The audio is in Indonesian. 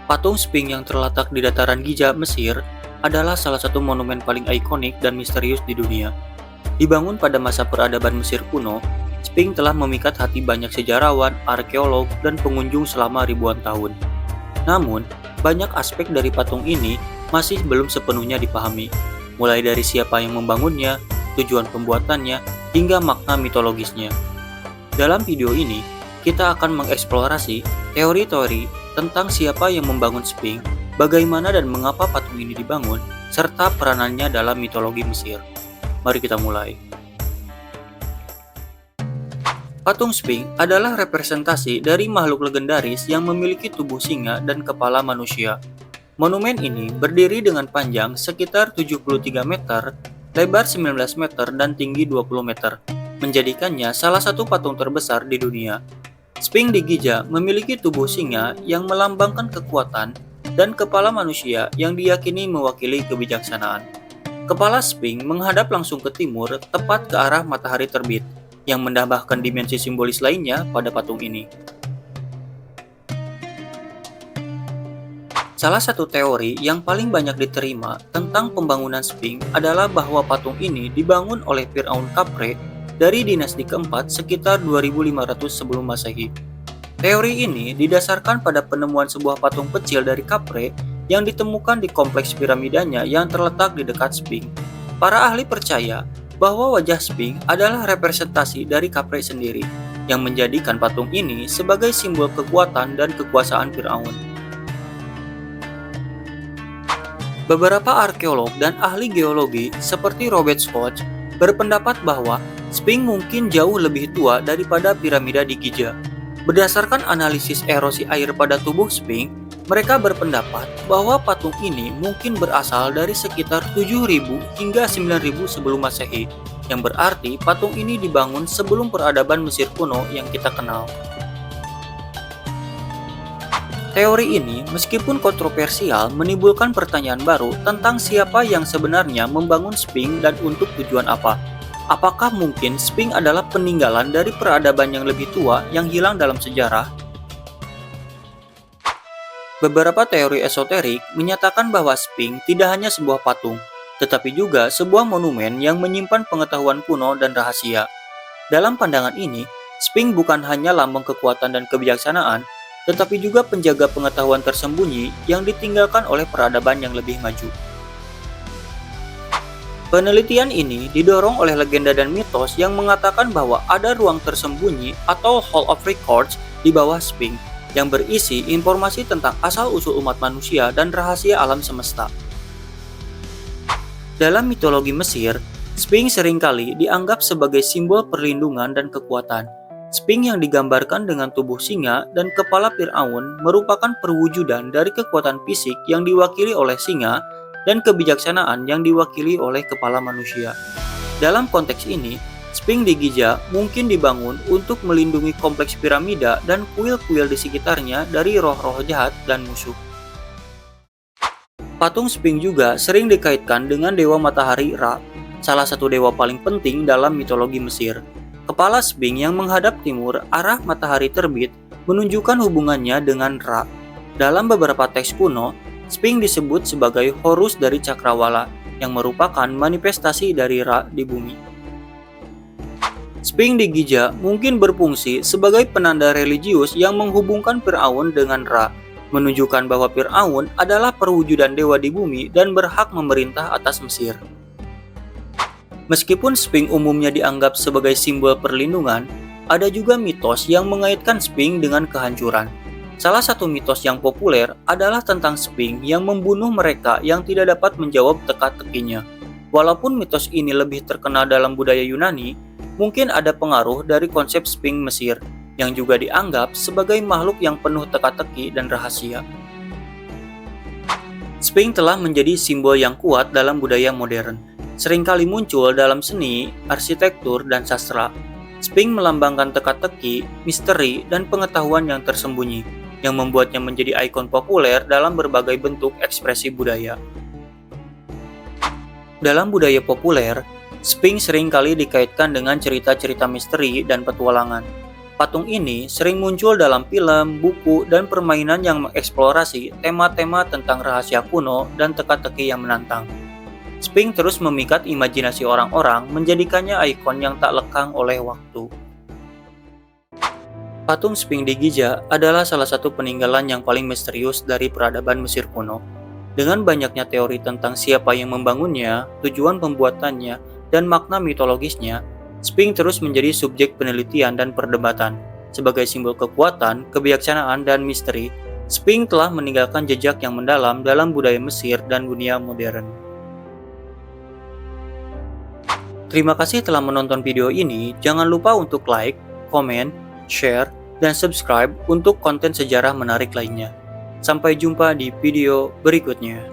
Patung Sphinx yang terletak di dataran Giza, Mesir, adalah salah satu monumen paling ikonik dan misterius di dunia. Dibangun pada masa peradaban Mesir kuno, Sphinx telah memikat hati banyak sejarawan, arkeolog, dan pengunjung selama ribuan tahun. Namun, banyak aspek dari patung ini masih belum sepenuhnya dipahami, mulai dari siapa yang membangunnya, tujuan pembuatannya, hingga makna mitologisnya. Dalam video ini, kita akan mengeksplorasi teori-teori tentang siapa yang membangun Sphinx, bagaimana dan mengapa patung ini dibangun, serta peranannya dalam mitologi Mesir. Mari kita mulai. Patung Sphinx adalah representasi dari makhluk legendaris yang memiliki tubuh singa dan kepala manusia. Monumen ini berdiri dengan panjang sekitar 73 meter, lebar 19 meter, dan tinggi 20 meter, menjadikannya salah satu patung terbesar di dunia. Sphinx di Giza memiliki tubuh singa yang melambangkan kekuatan dan kepala manusia yang diyakini mewakili kebijaksanaan. Kepala Sphinx menghadap langsung ke timur, tepat ke arah matahari terbit, yang menambahkan dimensi simbolis lainnya pada patung ini. Salah satu teori yang paling banyak diterima tentang pembangunan Sphinx adalah bahwa patung ini dibangun oleh Firaun Khafre dari dinasti keempat sekitar 2500 sebelum Masehi. Teori ini didasarkan pada penemuan sebuah patung kecil dari Khafre yang ditemukan di kompleks piramidanya yang terletak di dekat Sphinx. Para ahli percaya bahwa wajah Sphinx adalah representasi dari Khafre sendiri, yang menjadikan patung ini sebagai simbol kekuatan dan kekuasaan Firaun. Beberapa arkeolog dan ahli geologi seperti Robert Koch berpendapat bahwa Sphinx mungkin jauh lebih tua daripada piramida di Giza. Berdasarkan analisis erosi air pada tubuh Sphinx, mereka berpendapat bahwa patung ini mungkin berasal dari sekitar 7.000 hingga 9.000 sebelum Masehi, yang berarti patung ini dibangun sebelum peradaban Mesir kuno yang kita kenal. Teori ini, meskipun kontroversial, menimbulkan pertanyaan baru tentang siapa yang sebenarnya membangun Sphinx dan untuk tujuan apa. Apakah mungkin Sphinx adalah peninggalan dari peradaban yang lebih tua yang hilang dalam sejarah? Beberapa teori esoterik menyatakan bahwa Sphinx tidak hanya sebuah patung, tetapi juga sebuah monumen yang menyimpan pengetahuan kuno dan rahasia. Dalam pandangan ini, Sphinx bukan hanya lambang kekuatan dan kebijaksanaan, tetapi juga penjaga pengetahuan tersembunyi yang ditinggalkan oleh peradaban yang lebih maju. Penelitian ini didorong oleh legenda dan mitos yang mengatakan bahwa ada ruang tersembunyi atau Hall of Records di bawah Sphinx yang berisi informasi tentang asal-usul umat manusia dan rahasia alam semesta. Dalam mitologi Mesir, Sphinx seringkali dianggap sebagai simbol perlindungan dan kekuatan. Sphinx yang digambarkan dengan tubuh singa dan kepala Firaun merupakan perwujudan dari kekuatan fisik yang diwakili oleh singa dan kebijaksanaan yang diwakili oleh kepala manusia. Dalam konteks ini, Sphinx di Giza mungkin dibangun untuk melindungi kompleks piramida dan kuil-kuil di sekitarnya dari roh-roh jahat dan musuh. Patung Sphinx juga sering dikaitkan dengan dewa matahari Ra, salah satu dewa paling penting dalam mitologi Mesir. Kepala Sphinx yang menghadap timur arah matahari terbit menunjukkan hubungannya dengan Ra. Dalam beberapa teks kuno, Sphinx disebut sebagai Horus dari Cakrawala, yang merupakan manifestasi dari Ra di bumi. Sphinx di Giza mungkin berfungsi sebagai penanda religius yang menghubungkan Firaun dengan Ra, menunjukkan bahwa Firaun adalah perwujudan dewa di bumi dan berhak memerintah atas Mesir. Meskipun Sphinx umumnya dianggap sebagai simbol perlindungan, ada juga mitos yang mengaitkan Sphinx dengan kehancuran. Salah satu mitos yang populer adalah tentang Sphinx yang membunuh mereka yang tidak dapat menjawab teka-tekinya. Walaupun mitos ini lebih terkenal dalam budaya Yunani, mungkin ada pengaruh dari konsep Sphinx Mesir, yang juga dianggap sebagai makhluk yang penuh teka-teki dan rahasia. Sphinx telah menjadi simbol yang kuat dalam budaya modern, seringkali muncul dalam seni, arsitektur, dan sastra. Sphinx melambangkan teka-teki, misteri, dan pengetahuan yang tersembunyi, yang membuatnya menjadi ikon populer dalam berbagai bentuk ekspresi budaya. Dalam budaya populer, Sphinx seringkali dikaitkan dengan cerita-cerita misteri dan petualangan. Patung ini sering muncul dalam film, buku, dan permainan yang mengeksplorasi tema-tema tentang rahasia kuno dan teka-teki yang menantang. Sphinx terus memikat imajinasi orang-orang, menjadikannya ikon yang tak lekang oleh waktu. Patung Sphinx di Giza adalah salah satu peninggalan yang paling misterius dari peradaban Mesir kuno. Dengan banyaknya teori tentang siapa yang membangunnya, tujuan pembuatannya, dan makna mitologisnya, Sphinx terus menjadi subjek penelitian dan perdebatan. Sebagai simbol kekuatan, kebijaksanaan, dan misteri, Sphinx telah meninggalkan jejak yang mendalam dalam budaya Mesir dan dunia modern. Terima kasih telah menonton video ini. Jangan lupa untuk like, komen, share, dan subscribe untuk konten sejarah menarik lainnya. Sampai jumpa di video berikutnya.